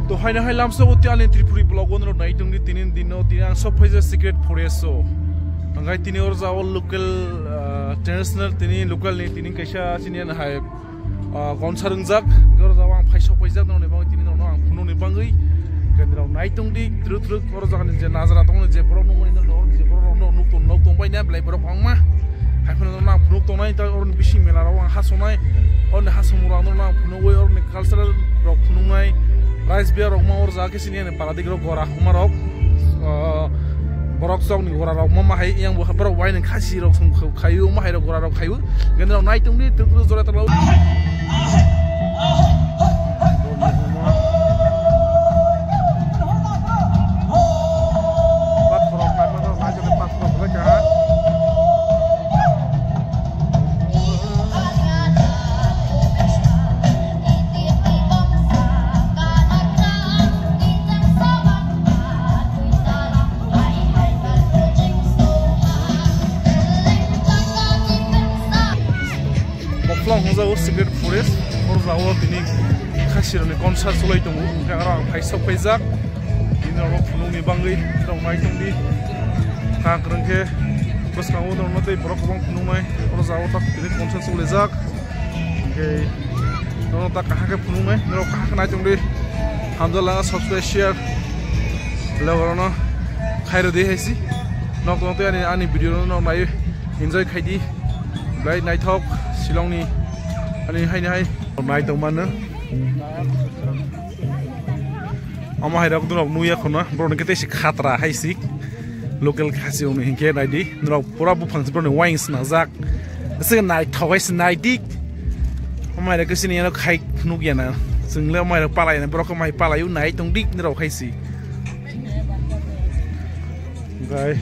तो हायना हाय लामसो उति आले त्रिपुरी ब्लॉग वन रो नाइटंग नि तीन दिन नो तीन सब फैजा सीक्रेट फॉरेस्ट सो नंगाय तीन और जाव लोकल ट्रेडिशनल तीन लोकल नि तीन कैसा सिनियन हाय गनसारंजाक गर जाव आं फाइसो फैजा नो ने बांग तीन नो आं फुनो ने बांगै गेन्द्राव नाइटंग दि ट्रु ट्रु और जागन जे नाजरा दङ जे बरो नो मनि नो जे बरो नो नुक नो तंबाय ना ब्लाय बरो आंमा हायफोन नो आं फुनो तंनाय ता और बिसि मेलाराव आं हासनाय और ने हासमुरा नो आं फुनो वे और ने कल्चरल रो फुनुनाय राइस बियर रक मावर जाके सिनि ने पारादिक रक गरा हुमा रक बरक सक नि गरा रक मा हाय yang bo बरक वाइन खासि रक सम खायु मा हाय रक गरा रक खायु गेन्द्राव नाइटंग नि तुरु जरा तलाव जाव सिक्रेट फॉरेस्ट और जाव दिनै खासिरनि कनसार्ट चलाय दङ ओमफ्राय आरो आं फाइसाव फाइजाक दिनै आरो फुनुनि बाङै राव नाइटंनि काग्रंके बसकाव दङ नाथाय बरक गोबां फुनुनाय और जाव ता दिनै कनसार्ट चलायजाक ओमफ्राय दङ ता काहाके फुनुनाय राव काहाके नाइटंनि हामदला सब्सक्राइब शेयर लगरनो खायरो दे हायसि नक नक आनि भिडिअ नाव नाय एन्जॉय खायदि ब्लाइ नाइटक शिलंनि अनि हायनि हाय नाइटंग मानो अमा हायराक दुनाव नुया खना ब्रन केते एसे खात्रा हायसि लोकल खासियावनो हिंके नायदि दुनाव पुरा बुफांस ब्रन वाइन्स नाजाक एसे नाइट थावैस नायदि अमा हायराक सिनियानो खाय नुगियाना जोंले अमा हायराक पालायना ब्रक माय पालायु नाइटंग दिक दुनाव खायसि गाय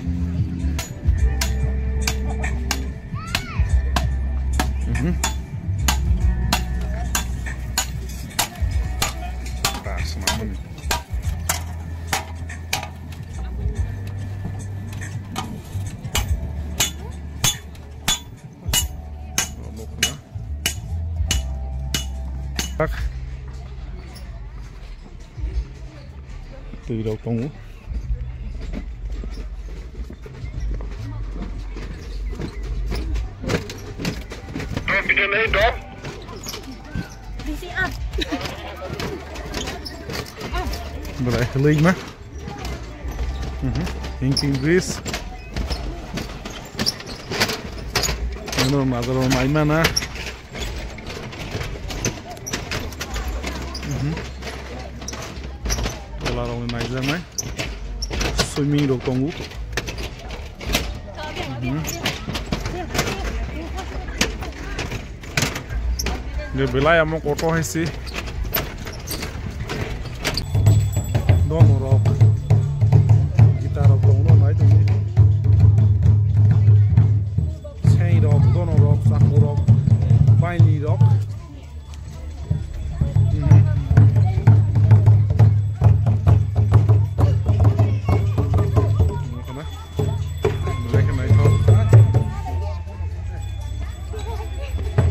từ đầu công berai leig mah hinking grease ano mazaro mai mana larong mai jang mai swimming dok tongu de belai amo koto haisi don rock guitar rock tongu nai tongu sei rock don rock saku rock baini rock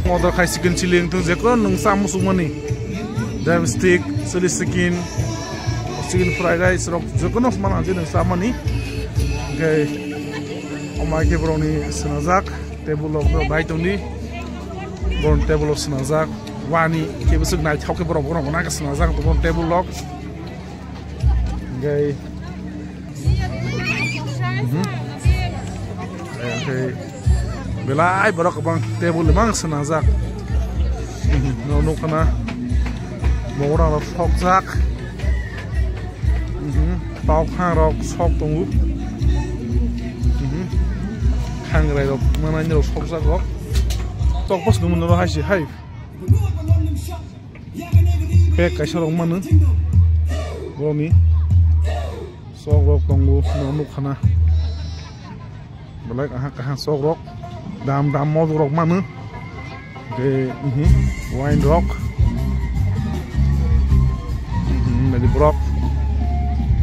Modal kaisi kenciling tu jekon nung samu sumani, dam stick, chili chicken fried rice, rok jekon of mana aja nung samani. Okay, omai ke browni senazak, table of bayi tu ni, brown table of senazak, wani ke besok naik hau ke brown mana ke senazak tu brown table log. Okay, okay. Belai barak bang table lemang senazak, no kana, mau orang rok sok zak, tau hang rok sok tunggu, hang rai rok mana ni rok sok zak rok, tok pas numun rok hai si hai, pek kaisa rok mana, bomi, sok rok tunggu, no kana, belai kahang sok rok. Dam mau rock mana? De wine rock. Dari brok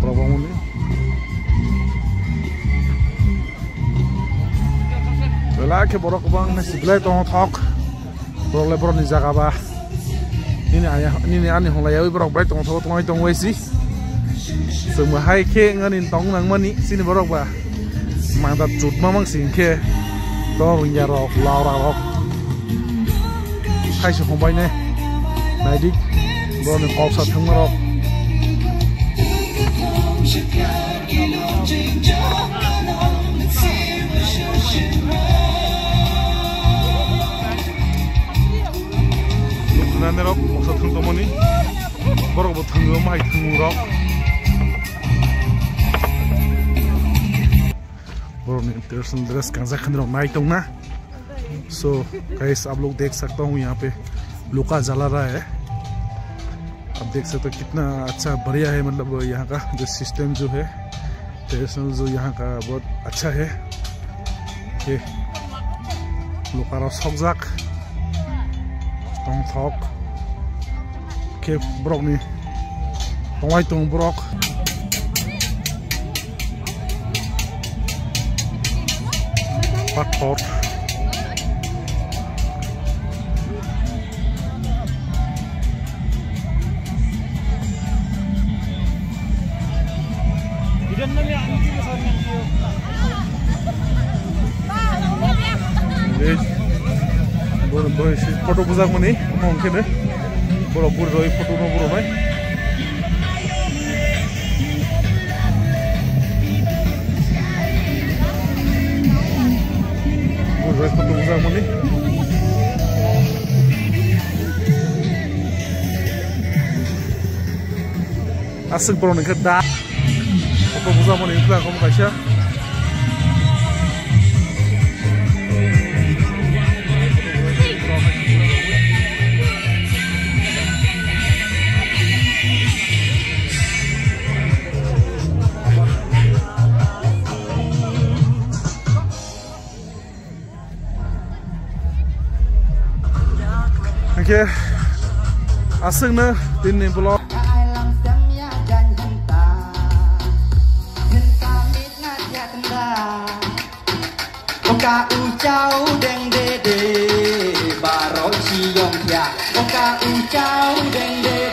bangun ni. Belai ke borok bang nasi belai tong thok. Borok le borok ni jaga bah. นี่อันนี้ของเราอยู่บล็อกไปตรงท้องตรงไว้สิสมมติให้แค่เงินตรงนั้นมันนี่สิบล็อกว่ามันตัดจุดมั่งสิ่งแค่ต้องริญญาหรอกลาวหรอกให้สิ่งของไปเนี่ยนายดิโดนกอบสัตว์ทั้งหมดลูกนั้นเนี่ยหรอกกอบสัตว์ทั้งตัวมันนี่บล็อกบุตรทั้งเงือกไม่ทั้งหรอกबड़ों ने international dress कांजा खंडरों नाइट होना so guys आप लोग देख सकता हूँ यहाँ पे लुका जला रहा है आप देख सकते हो कितना अच्छा बढ़िया है मतलब यहाँ का जो सिस्टम जो है ट्रेडिशनल जो यहाँ का बहुत अच्छा है ये लुका रा सकजाक टोंग थॉक के ब्रॉक ने टोंगाई Tong Brock Pathor boleh si foto buzak mana? Mungkin deh. Boleh buat foto nombor apa? Foto buzak mana? Asal bro ni kerja. Foto buzak mana itu lah kamu kasih. Okay, asing na tin ni blog. Oka ucau deng dede, baroi si yong ya. Oka ucau deng dede.